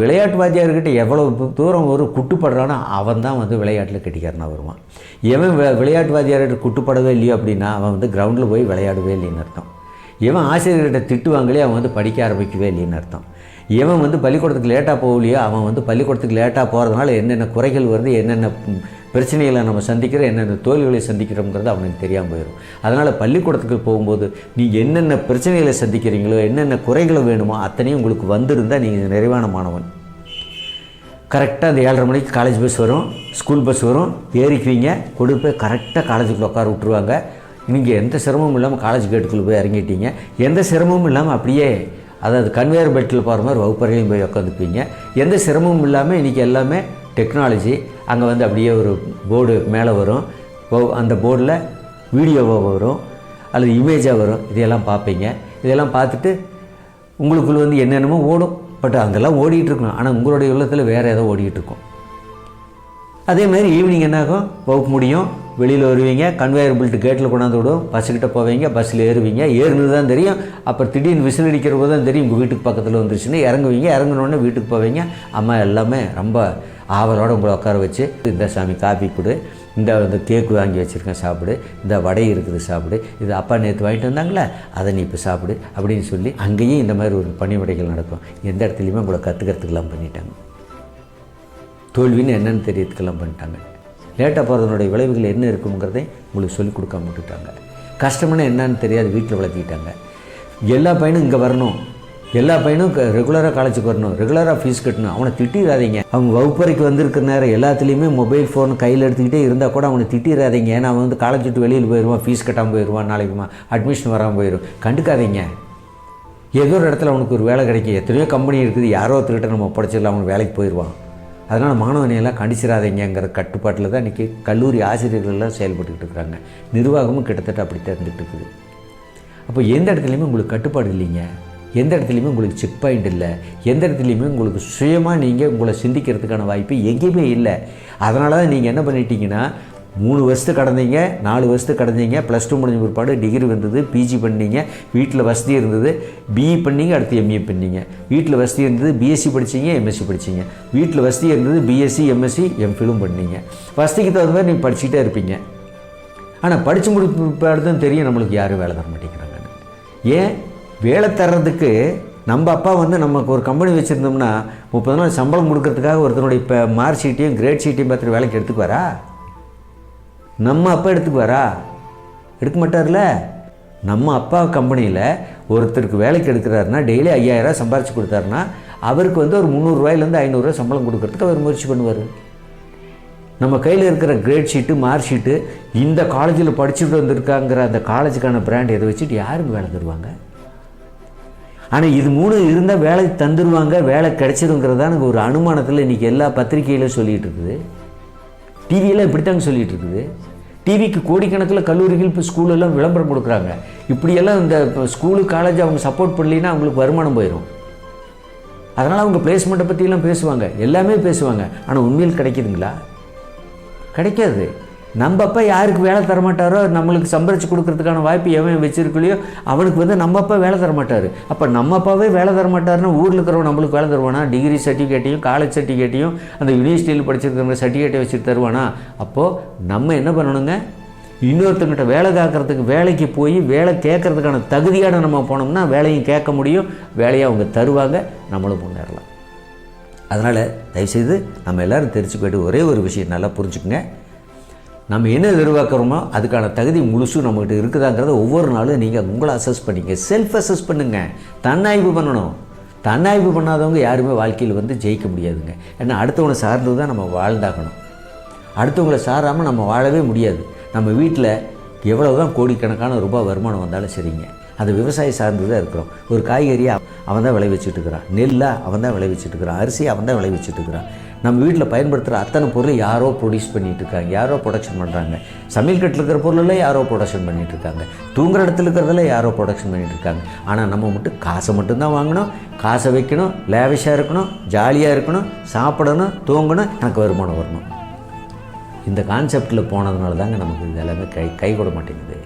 விளையாட்டு வாத்தியார்கிட்ட எவ்வளோ தூரம் ஒரு குட்டுப்படுறானோ அவன் தான் வந்து விளையாட்டில் கெட்டிக்காரனாக வருவான். எவன் விளையாட்டு வாத்தியார்கிட்ட குட்டுப்படவே இல்லையோ அப்படின்னா அவன் வந்து கிரவுண்டில் போய் விளையாடவே இல்லைன்னு அர்த்தம். எவன் ஆசிரியர்கிட்ட திட்டுவாங்களே அவன் வந்து படிக்க ஆரம்பிக்கவே இல்லைன்னு அர்த்தம். எவன் வந்து பள்ளிக்கூடத்துக்கு லேட்டாக போகலையோ அவன் வந்து பள்ளிக்கூடத்துக்கு லேட்டாக போகிறதுனால என்னென்ன குறைகள் வருது, என்னென்ன பிரச்சனைகளை நம்ம சந்திக்கிறோம், என்னென்ன தோல்விகளை சந்திக்கிறோங்கிறது அவனுக்கு தெரியாமல் போயிடும். அதனால் பள்ளிக்கூடத்துக்கு போகும்போது நீங்கள் என்னென்ன பிரச்சனைகளை சந்திக்கிறீங்களோ, என்னென்ன குறைகள் வேணுமோ அத்தனையும் உங்களுக்கு வந்திருந்தால் நீங்கள் நிறைவான மாணவன். கரெக்டாக அந்த 7:30 மணிக்கு காலேஜ் பஸ் வரும், ஸ்கூல் பஸ் வரும், ஏறிக்குவீங்க, கொண்டு போய் கரெக்டாக காலேஜுக்குள்ள உட்கார விட்டுருவாங்க. நீங்கள் எந்த சிரமமும் இல்லாமல் காலேஜ் கேட்டுக்குள்ளே போய் இறங்கிட்டீங்க. எந்த சிரமமும் இல்லாமல் அப்படியே அதாவது கன்வேயர் பெல்ட்டில் போகிற மாதிரி வகுப்பறையிலையும் போய் உட்காந்துப்பீங்க. எந்த சிரமமும் இல்லாமல் இன்றைக்கி எல்லாமே டெக்னாலஜி. அங்கே வந்து அப்படியே ஒரு போர்டு மேலே வரும், அந்த போர்டில் வீடியோவாக வரும் அல்லது இமேஜாக வரும். இதையெல்லாம் பார்ப்பீங்க. இதெல்லாம் பார்த்துட்டு உங்களுக்குள்ள வந்து என்னென்னமோ ஓடும். பட் அங்கெல்லாம் ஓடிட்டுருக்கணும், ஆனால் உங்களுடைய உள்ளத்தில் வேறு ஏதோ ஓடிட்டுருக்கும். அதே மாதிரி ஈவினிங் என்னாகும், வகுப்பு முடியும், வெளியில் வருவீங்க, கன்வேயர் பெல்ட் கேட்டில் கொண்டாந்து விடும், பஸ்ஸுக்கிட்ட போவீங்க, பஸ்ஸில் ஏறுவீங்க. ஏறுனது தான் தெரியும், அப்புறம் திடீர்னு விசில் அடிக்கிற போது தான் தெரியும் உங்கள் வீட்டுக்கு பக்கத்தில் வந்துருச்சுன்னு. இறங்குவீங்க, இறங்கினோடனே வீட்டுக்கு போவீங்க. அம்மா எல்லாமே ரொம்ப ஆவலோடு உங்களை உட்கார வச்சு, இந்த சாமி காஃபி கொடு, இந்த கேக்கு வாங்கி வச்சுருக்கேன் சாப்பிடு, இந்த வடை இருக்குது சாப்பிடு, இது அப்பா நேற்று வாங்கிட்டு வந்தாங்களே அதை நீ இப்போ சாப்பிடு அப்படின்னு சொல்லி அங்கேயும் இந்த மாதிரி ஒரு பணிவிடைகள் நடக்கும். எந்த இடத்துலையுமே உங்களை கற்றுக்கிறதுக்கெல்லாம் பண்ணிட்டாங்க. தோல்வின்னு என்னென்னு தெரியறதுக்கெல்லாம் பண்ணிட்டாங்க. லேட்டாக போகிறதுனுடைய விளைவுகள் என்ன இருக்குங்கிறதை உங்களுக்கு சொல்லிக் கொடுக்காம விட்டுட்டாங்க. கஷ்டம்னு என்னன்னு தெரியாது, வீட்டில் வளர்த்திக்கிட்டாங்க. எல்லா பையனும் இங்கே வரணும், எல்லா பையனும் ரெகுலராக காலேஜுக்கு வரணும், ரெகுலராக ஃபீஸ் கட்டணும். அவனை திட்டிடாதீங்க. அவங்க வகுப்பறைக்கு வந்திருக்கிற நேரம் எல்லாத்துலேயுமே மொபைல் ஃபோன் கையில் எடுத்துக்கிட்டே இருந்தால் கூட அவனை திட்டிடாதீங்க. ஏன்னா அவன் வந்து காலேஜ் விட்டு வெளியில் போயிடுவான், ஃபீஸ் கட்டாமல் போயிடுவான், நாளைக்குமா அட்மிஷன் வராமல் போயிடும். கண்டுக்காதீங்க. ஏதோ ஒரு இடத்துல அவனுக்கு ஒரு வேலை கிடைக்கும். எத்தனையோ கம்பெனி இருக்குது, யாரோ ஒருத்தர்கிட்ட நம்ம படிச்சிடலாம், அவனுக்கு வேலைக்கு போயிடுவான். அதனால் மாணவனையெல்லாம் கண்டிச்சிடாதீங்கிற கட்டுப்பாட்டில் தான் இன்றைக்கி கல்லூரி ஆசிரியர்கள்லாம் செயல்பட்டுக்கிட்டு இருக்கிறாங்க. நிர்வாகமும் கிட்டத்தட்ட அப்படித்தான் இருந்துகிட்டு இருக்குது. அப்போ எந்த இடத்துலையுமே உங்களுக்கு கட்டுப்பாடு இல்லைங்க, எந்த இடத்துலையுமே உங்களுக்கு செக் பாயிண்ட் இல்லை, எந்த இடத்துலையுமே உங்களுக்கு சுயமாக நீங்கள் உங்களை சிந்திக்கிறதுக்கான வாய்ப்பு எங்கேயுமே இல்லை. அதனால தான் நீங்கள் என்ன பண்ணிட்டீங்கன்னா 3 வருஷத்துக்கு கடந்தீங்க, 4 வருஷத்துக்கு கடந்தீங்க, +2 முடிஞ்ச பிற்பாடு டிகிரி வந்தது, பிஜி பண்ணீங்க, வீட்டில் வசதி இருந்தது, பிஇ பண்ணீங்க, அடுத்து எம்ஏ பண்ணீங்க. வீட்டில் வசதி இருந்தது, பிஎஸ்சி படித்தீங்க, எம்எஸ்சி படித்தீங்க. வீட்டில் வசதி இருந்தது, பிஎஸ்சி எம்எஸ்சி எம்ஃபிலும் பண்ணீங்க. வசதிக்கு தகுந்த மாதிரி நீங்கள் படிச்சுக்கிட்டே இருப்பீங்க. ஆனால் படித்து முடிப்பாடு தான் தெரியும் நம்மளுக்கு யாரும் வேலை தர மாட்டேங்கிறாங்க. ஏன் வேலை தர்றதுக்கு நம்ம அப்பா வந்து நமக்கு ஒரு கம்பெனி வச்சுருந்தோம்னா 30 நாள் சம்பளம் கொடுக்கறதுக்காக ஒருத்தனுடைய இப்போ மார்க் ஷீட்டையும் கிரேட் ஷீட்டையும் பார்த்துட்டு வேலைக்கு எடுத்துக்குவாரா? நம்ம அப்பா எடுத்துக்குவாரா? எடுக்க மாட்டார்ல. நம்ம அப்பா கம்பெனியில் ஒருத்தருக்கு வேலைக்கு எடுக்கிறாருன்னா டெய்லி 5000 சம்பாரித்து கொடுத்தாருன்னா அவருக்கு வந்து ஒரு 300 ரூபாயிலேருந்து 500 ரூபா சம்பளம் கொடுக்கறதுக்கு அவர் முயற்சி பண்ணுவார். நம்ம கையில் இருக்கிற கிரேட் ஷீட்டு, மார்க் ஷீட்டு, இந்த காலேஜில் படிச்சுட்டு வந்திருக்காங்கிற அந்த காலேஜுக்கான பிராண்ட் இதை வச்சுட்டு யாருக்கு வேலை தருவாங்க? ஆனால் இது 3 இருந்தால் வேலை தந்துடுவாங்க, வேலை கிடைச்சிருங்கிறதான ஒரு அனுமானத்தில் இன்றைக்கி எல்லா பத்திரிகையிலும் சொல்லிகிட்டு இருக்குது. டிவியெல்லாம் இப்படித்தாங்க சொல்லிகிட்டு இருக்குது. டிவிக்கு கோடிக்கணக்கில் கல்லூரிகள் இப்போ ஸ்கூலெல்லாம் விளம்பரம் கொடுக்குறாங்க. இப்படியெல்லாம் இந்த ஸ்கூலு காலேஜ் அவங்க சப்போர்ட் பண்ணலைன்னா அவங்களுக்கு வருமானம் போயிடும். அதனால் அவங்க பிளேஸ்மெண்ட்டை பற்றியெல்லாம் பேசுவாங்க, எல்லாமே பேசுவாங்க. ஆனால் உண்மையில் கிடைக்குதுங்களா? கிடைக்காது. நம்ம அப்பா யாருக்கு வேலை தரமாட்டாரோ, நம்மளுக்கு சம்பாரித்து கொடுக்கறதுக்கான வாய்ப்பு எவன் வச்சுருக்கலையோ அவனுக்கு வந்து நம்ம அப்பா வேலை தரமாட்டார். அப்போ நம்ம அப்பாவே வேலை தரமாட்டாருன்னா ஊரில் இருக்கிறவன் நம்மளுக்கு வேலை தருவானா? டிகிரி சர்டிஃபிகேட்டையும் காலேஜ் சர்டிஃபிகேட்டையும் அந்த யூனிவர்சிட்டியில் படிச்சிருக்கிற சர்டிஃபிகேட்டை வச்சுட்டு தருவானா? அப்போது நம்ம என்ன பண்ணணுங்க, இன்னொருத்தங்கிட்ட வேலை காக்கிறதுக்கு வேலைக்கு போய் வேலை கேட்கறதுக்கான தகுதியான நம்ம போனோம்னா வேலையும் கேட்க முடியும், வேலையை அவங்க தருவாங்க, நம்மளும் முன்னேறலாம். அதனால் தயவுசெய்து நம்ம எல்லோரும் தெரிஞ்சுக்கிட்டு ஒரே ஒரு விஷயம் நல்லா புரிஞ்சுக்குங்க. நம்ம என்ன எதிர்பார்க்குறோமோ அதுக்கான தகுதி முழுசும் நம்மகிட்ட இருக்குதாங்கிறத ஒவ்வொரு நாளும் நீங்கள் உங்களை அசஸ் பண்ணிங்க, செல்ஃப் அசஸ் பண்ணுங்கள், தன்னாய்வு பண்ணணும். தன்னாய்வு பண்ணாதவங்க யாருமே வாழ்க்கையில் வந்து ஜெயிக்க முடியாதுங்க. ஏன்னா அடுத்தவங்களை சார்ந்து தான் நம்ம வாழ்ந்தாகணும். அடுத்தவங்களை சாராமல் நம்ம வாழவே முடியாது. நம்ம வீட்டில் எவ்வளோ தான் கோடிக்கணக்கான ரூபாய் வருமானம் வந்தாலும் சரிங்க, அது விவசாயி சார்ந்து தான் இருக்கிறோம். ஒரு காய்கறியை அவன் தான் விளைவிச்சுட்டு இருக்கிறான், நெல்லை அவன் தான் விளைவிச்சுட்டு இருக்கிறான், அரிசி அவன் தான் விளைவிச்சுட்டு இருக்கிறான். நம்ம வீட்டில் பயன்படுத்துகிற அத்தனை பொருள் யாரோ ப்ரொடியூஸ் பண்ணிகிட்டு இருக்காங்க, யாரோ ப்ரொடக்ஷன் பண்ணுறாங்க. சமையல் கட்டில் இருக்கிற பொருளெல்லாம் யாரோ ப்ரொடக்ஷன் பண்ணிகிட்டு இருக்காங்க, தூங்குற இடத்துல இருக்கிறதெல்லாம் யாரோ ப்ரொடக்ஷன் பண்ணிகிட்டு இருக்காங்க. ஆனால் நம்ம மட்டும் காசை மட்டும்தான் வாங்கணும், காசை வைக்கணும், லேவிஷாக இருக்கணும், ஜாலியாக இருக்கணும், சாப்பிடணும், தூங்கணும், எனக்கு வருமானம் வரணும். இந்த கான்செப்டில் போனதுனால தாங்க நமக்கு இது எல்லாமே கை கூட மாட்டேங்குது.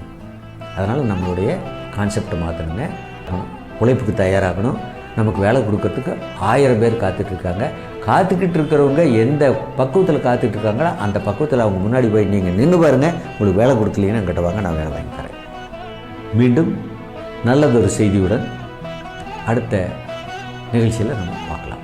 அதனால் நம்மளுடைய கான்செப்டை மாற்றணுங்க. உழைப்புக்கு தயாராகணும், நமக்கு வேலை கொடுக்கறதுக்கு 1000 பேர் காத்துட்ருக்காங்க. காத்துக்கிட்டு இருக்கிறவங்க எந்த பக்குவத்தில் காத்துட்ருக்காங்களோ அந்த பக்குவத்தில் அவங்க முன்னாடி போய் நீங்கள் நின்று பாருங்கள். உங்களுக்கு வேலை கொடுக்கலீங்கன்னா என்கிட்ட வாங்க, நான் வேலை வாங்கி தரேன். மீண்டும் நல்லதொரு செய்தியுடன் அடுத்த நிகழ்ச்சியில் நம்ம பார்க்கலாம்.